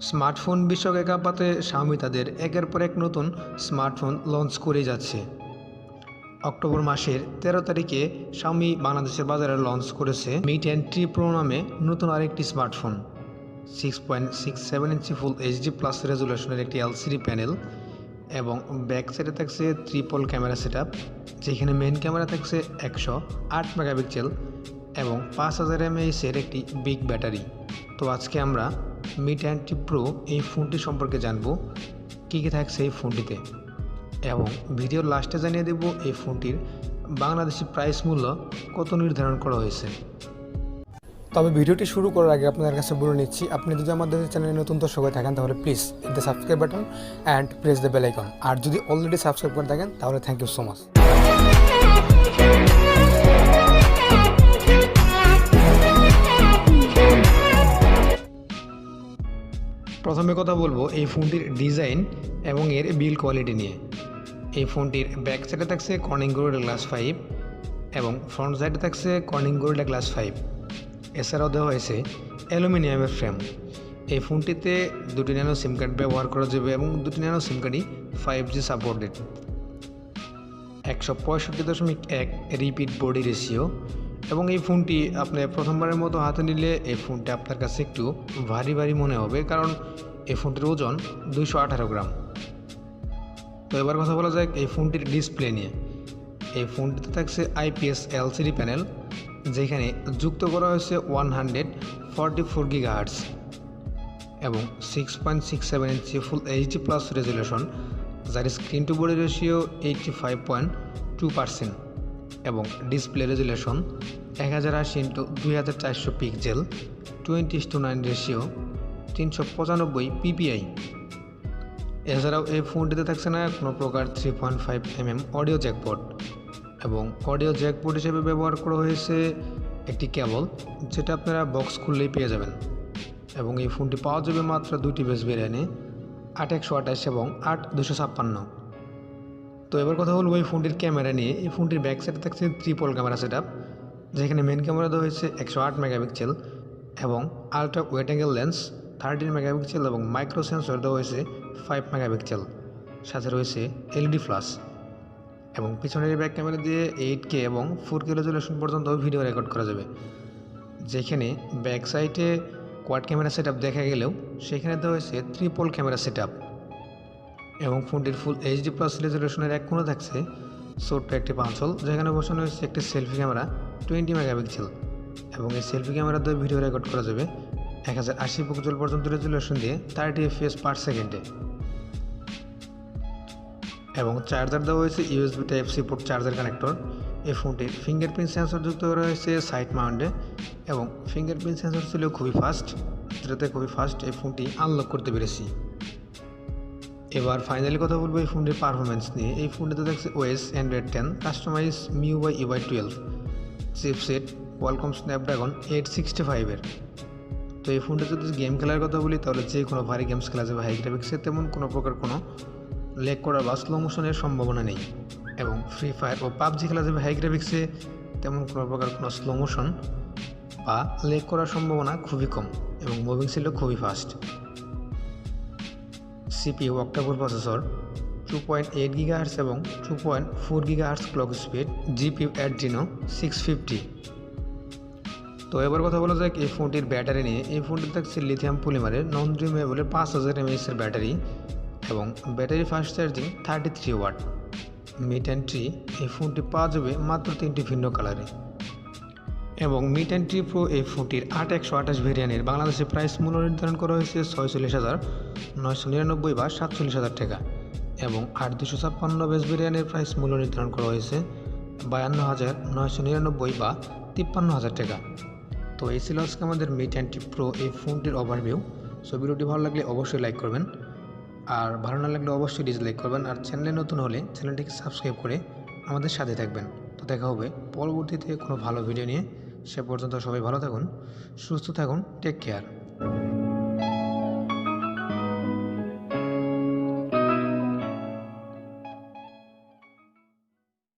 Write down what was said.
Smartphone বিশ্বকে কাঁপাতে Xiaomi তাদের একের পর এক নতুন স্মার্টফোন লঞ্চ করে যাচ্ছে। অক্টোবর মাসের 13 তারিখে শাওমি বাংলাদেশের বাজারে লঞ্চ করেছে Mi 10T Pro নামে নতুন আরেকটি স্মার্টফোন। 6.67 ইঞ্চি ফুল এইচডি প্লাস রেজুলেশনের একটি এলসিডি প্যানেল এবং ব্যাক সাইডে থাকছে ট্রিপল ক্যামেরা সেটআপ, যেখানে মেইন ক্যামেরা থাকছে 108 মেগাপিক্সেল এবং 5000 mAh-এর একটি বিগ ব্যাটারি। তো আজকে আমরা Mi 10T Pro এই ফোনটি সম্পর্কে জানব, কী কী থাকছে এই ফোনটিতে, এবং ভিডিওর লাস্টে জানিয়ে দেব এই ফোনটির বাংলাদেশি প্রাইস মূল্য কত নির্ধারণ করা হয়েছে। তবে ভিডিওটি শুরু করার আগে আপনাদের কাছে বলে নিচ্ছি, আপনি যদি আমাদের চ্যানেলে নতুন দর্শক হয়ে থাকেন তাহলে please hit the subscribe button and press the bell icon. আর যদি অলরেডি সাবস্ক্রাইব করে থাকেন তাহলে থ্যাংক ইউ সো মাচ। প্রথমে কথা বলবো এই ফোনটির ডিজাইন এবং এর বিল্ড কোয়ালিটি নিয়ে। এই ফোনটির ব্যাক সাইডে থাকছে কর্নিং গোরিলা গ্লাস 5 এবং ফ্রন্ট সাইডে থাকছে কর্নিং গোরিলা গ্লাস 5। এছাড়াও দেওয়া হয়েছে অ্যালুমিনিয়ামের ফ্রেম। এই ফোনটিতে 2টি ন্যানো সিম কার্ড ব্যবহার করা যাবে এবং 2টি ন্যানো সিম কার্ডই 5G সাপোর্টেড। 165.1 রিপিট বডি রেশিও এবং এই ফোনটি আপনি প্রথমবারের মতো হাতে নিলে এই ফোনটি আপনার কাছে একটু ভারী মনে হবে, কারণ এই ফোনটির ওজন 218 গ্রাম। তো এবার কথা বলা যাক এই ফোনটির ডিসপ্লে নিয়ে। এই ফোনটিতে থাকছে IPS LCD প্যানেল, যেখানে যুক্ত করা হয়েছে 144 GHz এবং 6.67 ইঞ্চি ফুল এইচডি প্লাস রেজুলেশন, যার স্ক্রিন টু বডি রেশিও 85.2% এবং display resolution 1080x2400 pixel, 20:9 ratio, 395 ppi। এছাড়াও এই ফোনটিতে থাকছে না কোনো প্রকার 3.5mm অডিও জ্যাকপট এবং অডিও জ্যাকপট হিসেবে ব্যবহার করা হয়েছে একটি কেবল, যেটা আপনারা বক্স খুললেই পেয়ে যাবেন। এবং এই ফোনটি পাওয়া যাবে মাত্র 2টি বেস ভেরিয়েন্টে, 8128 এবং 8256। তো এবার কথা বলবো এই ফোনটির ক্যামেরা নিয়ে। এই ফোনটির ব্যাক সাইডে থাকছে ট্রিপল ক্যামেরা সেটআপ, যেখানে মেন ক্যামেরা দেওয়া হয়েছে 108 মেগাপিক্সেল এবং ultra wide angle lens 13 megapixel এবং মাইক্রো সেন্সর দেওয়া হয়েছে 5 মেগাপিক্সেল। সাথে রয়েছে LED ফ্ল্যাশ এবং পিছনের ব্যাক ক্যামেরা দিয়ে 8K এবং 4K রেজুলেশন পর্যন্ত ভিডিও রেকর্ড করা যাবে। যেখানে ব্যাক সাইডে কোয়াড ক্যামেরা সেটআপ দেখা গেলেও সেখানে দেওয়া হয়েছে ট্রিপল ক্যামেরা সেটআপ এবং ফোনটির ফুল এইচডি প্লাস রেজুলেশনের এক কোণে থাকছে ছোট্ট একটি পাঞ্চল, যেখানে বসানো হয়েছে একটি সেলফি ক্যামেরা 20 মেগাপিক্সেল এবং এই সেলফি ক্যামেরা দিয়ে ভিডিও রেকর্ড করা যাবে 1080 পিক্সেল পর্যন্ত রেজুলেশন দিয়ে 30 FPS পার সেকেন্ডে। এবং চার্জার দেওয়া হয়েছে USB Type-C port charger connector. এই ফোনটির ফিঙ্গারপ্রিন্ট সেন্সর যুক্ত করা হয়েছে সাইড মাউন্টে এবং ফিঙ্গারপ্রিন্ট সেন্সর ছিল খুবই ফাস্ট, যেটাতে খুবই ফাস্ট এই ফোনটি আনলক করতে পেরেছি। এবার ফাইনালি কথা বলবো এই ফোনটির পারফরমেন্স নিয়ে। এই ফোনটিতে থাকছে OS Android 10 customize MIUI Y12 chipset Qualcomm Snapdragon 865-এর। তো এই ফোনটা যদি গেম খেলার কথা বলি তাহলে যে কোনো ভারী গেমস খেলা যাবে হাই গ্রাফিক্সে, তেমন কোনো প্রকার কোনো লেগ করার বা স্লো মোশনের সম্ভাবনা নেই। এবং ফ্রি ফায়ার ও PUBG খেলা যাবে হাই গ্রাফিক্সে, তেমন কোনো প্রকার কোনো স্লো মোশন বা লেগ করার সম্ভাবনা খুবই কম এবং মুভিং ছিল খুবই fast. CPU octa-core processor, 2.8 GHz এবং 2.4 GHz clock speed, GPU Adreno 650। তো এবার কথা বলা যাক এই ফোনটির ব্যাটারি নিয়ে। এই ফোনটি থাকছে লিথিয়াম পলিমারের নন রিমুভেবলের 5000 mAh-এর ব্যাটারি এবং battery fast charging 33 watt. Mi 10T এই ফোনটি পাওয়া যাবে মাত্র 3টি ভিন্ন কালারে এবং Mi 10T Pro এই ফোনটির 8128 ভেরিয়েন্টের বাংলাদেশে প্রাইস মূল্য নির্ধারণ করা হয়েছে 46,999 বা 47,000 টাকা এবং 8256 বেস ভেরিয়েন্টের প্রাইস মূল্য নির্ধারণ করা হয়েছে 52,999 বা 53,000 টাকা। তো এই ছিল আজকে আমাদের Mi 10T Pro এই ফোনটির ওভারভিউ। সো ভিডিওটি ভালো লাগলে অবশ্যই লাইক করবেন, আর ভালো না লাগলে অবশ্যই ডিসলাইক করবেন, আর চ্যানেলে নতুন হলে চ্যানেলটিকে সাবস্ক্রাইব করে আমাদের সাথে থাকবেন। তো দেখা হবে পরবর্তীতে কোনো ভালো ভিডিও নিয়ে। সে পর্যন্ত সবাই ভালো থাকুন, সুস্থ থাকুন, টেক কেয়ার।